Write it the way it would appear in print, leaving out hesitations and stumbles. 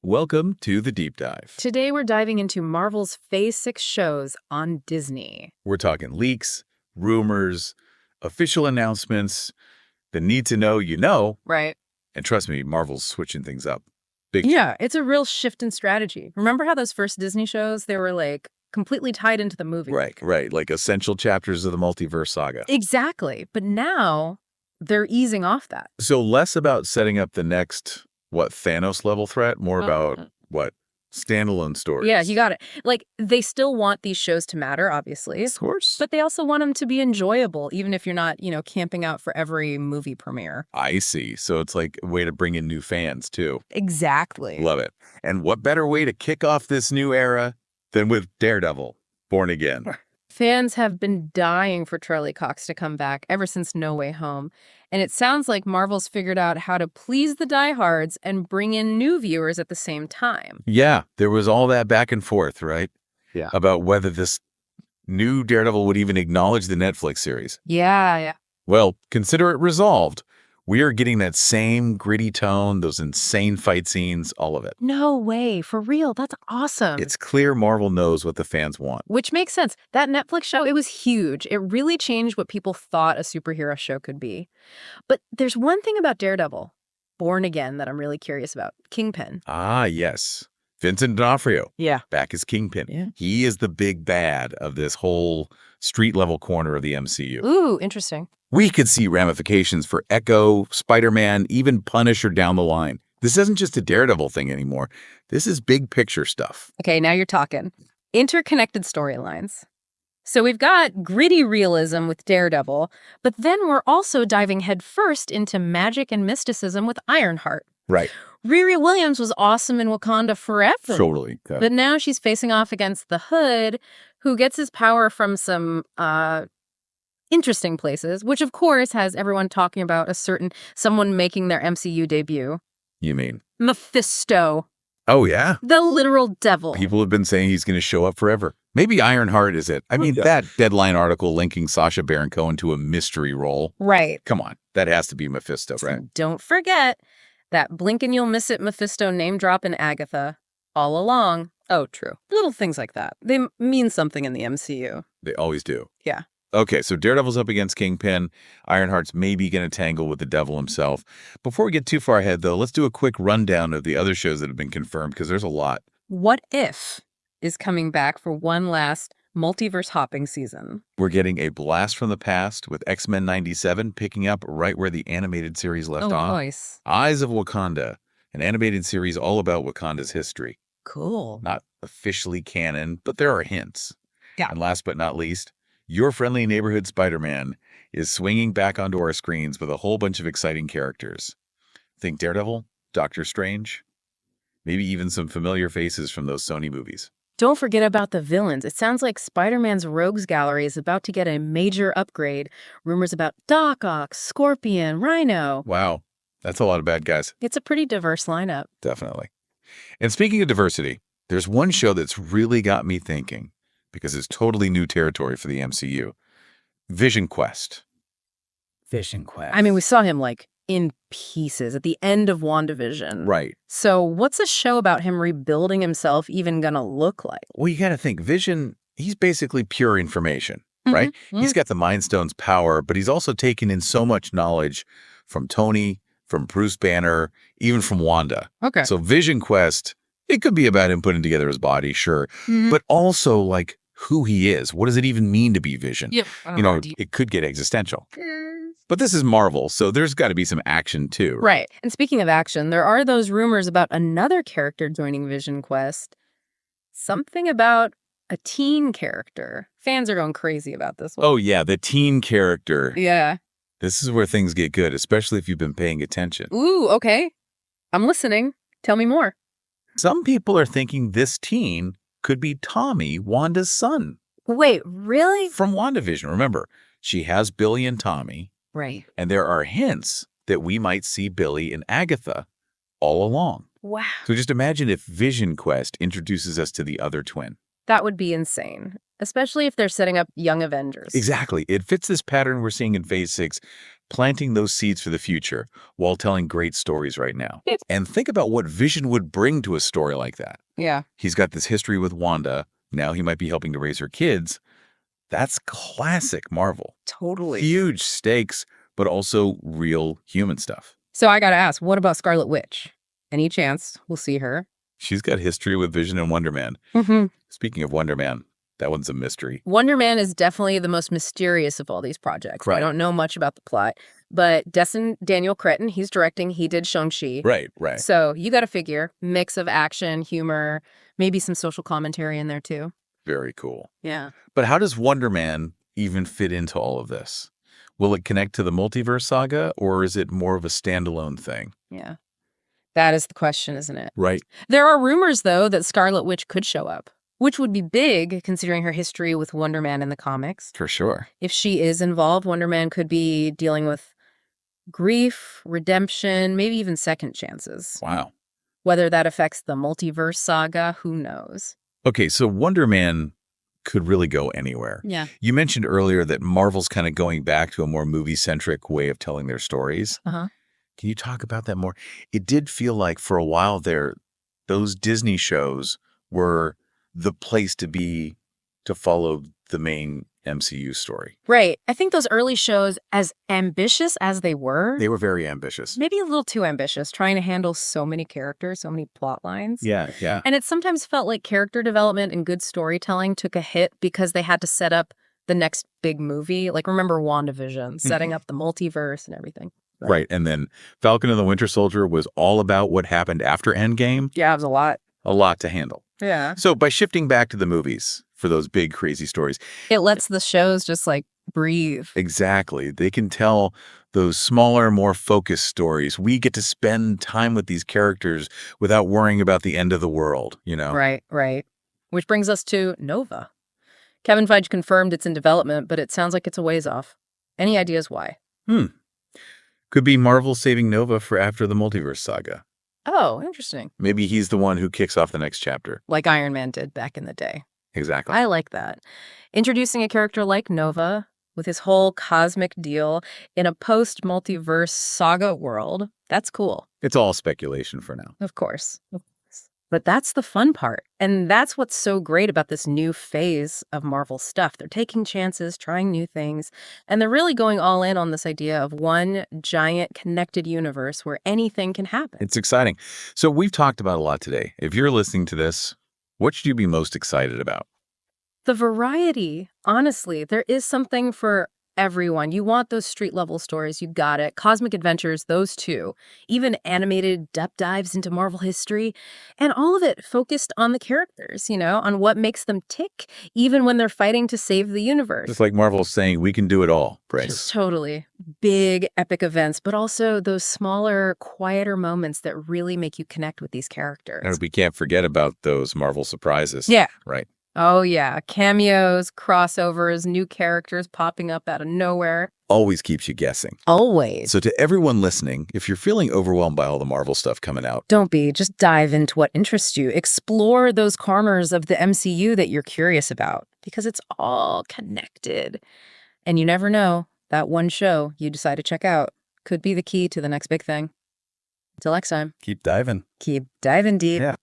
Welcome to the Deep Dive. Today we're diving into Marvel's Phase 6 shows on Disney. We're talking leaks, rumors, official announcements, the need to know you know. Right. And trust me, Marvel's switching things up. Big Yeah, it's a real shift in strategy. Remember how those first Disney shows, they were like completely tied into the movie? Right. Like essential chapters of the multiverse saga. Exactly. But now they're easing off that. So less about setting up the next, Thanos level threat, more about, standalone stories. Yeah, you got it. Like, they still want these shows to matter, obviously. Of course. But they also want them to be enjoyable, even if you're not, camping out for every movie premiere. I see. So it's like a way to bring in new fans, too. Exactly. Love it. And what better way to kick off this new era than with Daredevil, Born Again? Fans have been dying for Charlie Cox to come back ever since No Way Home. And it sounds like Marvel's figured out how to please the diehards and bring in new viewers at the same time. Yeah, there was all that back and forth, right? Yeah. About whether this new Daredevil would even acknowledge the Netflix series. Yeah. Well, consider it resolved. We are getting that same gritty tone, those insane fight scenes, all of it. No way. For real. That's awesome. It's clear Marvel knows what the fans want. Which makes sense. That Netflix show, it was huge. It really changed what people thought a superhero show could be. But there's one thing about Daredevil, Born Again, that I'm really curious about. Kingpin. Ah, yes. Vincent D'Onofrio. Yeah. Back as Kingpin. Yeah. He is the big bad of this whole street-level corner of the MCU. Ooh, interesting. We could see ramifications for Echo, Spider-Man, even Punisher down the line. This isn't just a Daredevil thing anymore. This is big picture stuff. Okay, now you're talking. Interconnected storylines. So we've got gritty realism with Daredevil, but then we're also diving headfirst into magic and mysticism with Ironheart. Right. Riri Williams was awesome in Wakanda forever. Totally. But now she's facing off against the Hood, who gets his power from some interesting places, which of course has everyone talking about someone making their MCU debut. You mean? Mephisto. Oh, yeah? The literal devil. People have been saying he's going to show up forever. Maybe Ironheart is it. I mean, that Deadline article linking Sacha Baron Cohen to a mystery role. Right. Come on. That has to be Mephisto, right? Don't forget that blink and you'll miss it Mephisto name drop in Agatha all along. Oh, true. Little things like that. They mean something in the MCU. They always do. Yeah. Okay, so Daredevil's up against Kingpin. Ironheart's maybe going to tangle with the devil himself. Before we get too far ahead, though, let's do a quick rundown of the other shows that have been confirmed, because there's a lot. What If is coming back for one last multiverse hopping season. We're getting a blast from the past with X-Men 97 picking up right where the animated series left off. Nice. Eyes of Wakanda, an animated series all about Wakanda's history. Cool. Not officially canon, but there are hints. Yeah. And last but not least, your friendly neighborhood Spider-Man is swinging back onto our screens with a whole bunch of exciting characters. Think Daredevil, Doctor Strange, maybe even some familiar faces from those Sony movies. Don't forget about the villains. It sounds like Spider-Man's Rogues Gallery is about to get a major upgrade. Rumors about Doc Ock, Scorpion, Rhino. Wow, that's a lot of bad guys. It's a pretty diverse lineup. Definitely. And speaking of diversity, there's one show that's really got me thinking, because it's totally new territory for the MCU. Vision Quest. Vision Quest. I mean, we saw him like in pieces at the end of WandaVision. Right. So what's a show about him rebuilding himself even gonna look like? Well, you got to think, Vision, he's basically pure information, right? He's got the Mind Stone's power, but he's also taken in so much knowledge from Tony, from Bruce Banner, even from Wanda. Okay. So Vision Quest, it could be about him putting together his body, sure, but also like who he is. What does it even mean to be Vision? Yep. It could get existential. But this is Marvel, so there's got to be some action too. Right. And speaking of action, there are those rumors about another character joining Vision Quest. Something about a teen character. Fans are going crazy about this one. Oh, yeah, the teen character. Yeah. This is where things get good, especially if you've been paying attention. Ooh, okay. I'm listening. Tell me more. Some people are thinking this teen could be Tommy, Wanda's son. Wait, really? From WandaVision. Remember, she has Billy and Tommy. Right. And there are hints that we might see Billy and Agatha all along. Wow. So just imagine if Vision Quest introduces us to the other twin. That would be insane, especially if they're setting up young Avengers. Exactly. It fits this pattern we're seeing in Phase 6 planting those seeds for the future while telling great stories right now. And think about what Vision would bring to a story like that. Yeah. He's got this history with Wanda. Now he might be helping to raise her kids. That's classic Marvel. Totally. Huge stakes, but also real human stuff. So I gotta ask, what about Scarlet Witch? Any chance we'll see her? She's got history with Vision and Wonder Man. Mm-hmm. Speaking of Wonder Man, that one's a mystery. Wonder Man is definitely the most mysterious of all these projects. Right. I don't know much about the plot, but Daniel Cretton, he's directing. He did Shang-Chi. Right. So you got to figure, mix of action, humor, maybe some social commentary in there too. Very cool. Yeah. But how does Wonder Man even fit into all of this? Will it connect to the multiverse saga, or is it more of a standalone thing? Yeah. That is the question, isn't it? Right. There are rumors, though, that Scarlet Witch could show up, which would be big considering her history with Wonder Man in the comics. For sure. If she is involved, Wonder Man could be dealing with grief, redemption, maybe even second chances. Wow. Whether that affects the multiverse saga, who knows? Okay, so Wonder Man could really go anywhere. Yeah. You mentioned earlier that Marvel's kind of going back to a more movie-centric way of telling their stories. Uh-huh. Can you talk about that more? It did feel like for a while there, those Disney shows were the place to be to follow the main MCU story. Right. I think those early shows, as ambitious as they were very ambitious. maybe a little too ambitious, trying to handle so many characters, so many plot lines. Yeah. And it sometimes felt like character development and good storytelling took a hit because they had to set up the next big movie. Like, remember WandaVision, setting up the multiverse and everything. Right. And then Falcon and the Winter Soldier was all about what happened after Endgame. Yeah, it was a lot. A lot to handle. Yeah. So by shifting back to the movies for those big, crazy stories, It lets the shows just like breathe. exactly, they can tell those smaller, more focused stories. We get to spend time with these characters without worrying about the end of the world, you know? Right. Which brings us to Nova. Kevin Feige confirmed it's in development, but it sounds like it's a ways off. Any ideas why? Could be Marvel saving Nova for after the multiverse saga. Oh, interesting. Maybe he's the one who kicks off the next chapter. Like Iron Man did back in the day. Exactly. I like that. Introducing a character like Nova with his whole cosmic deal in a post-multiverse saga world, that's cool. It's all speculation for now. Of course. But that's the fun part. And that's what's so great about this new phase of Marvel stuff. They're taking chances, trying new things, and they're really going all in on this idea of one giant connected universe where anything can happen. It's exciting. So we've talked about a lot today. If you're listening to this, what should you be most excited about? The variety, honestly, there is something for everyone. You want those street level stories, you got it. Cosmic adventures, those two. Even animated depth dives into Marvel history. And all of it focused on the characters, on what makes them tick, even when they're fighting to save the universe. It's like Marvel's saying, we can do it all, Bryce. Totally. Big, epic events, but also those smaller, quieter moments that really make you connect with these characters. And we can't forget about those Marvel surprises. Yeah. Right. Oh, yeah. Cameos, crossovers, new characters popping up out of nowhere. Always keeps you guessing. Always. So to everyone listening, if you're feeling overwhelmed by all the Marvel stuff coming out, don't be. Just dive into what interests you. Explore those corners of the MCU that you're curious about, because it's all connected. And you never know, that one show you decide to check out could be the key to the next big thing. Until next time. keep diving. Keep diving deep. Yeah.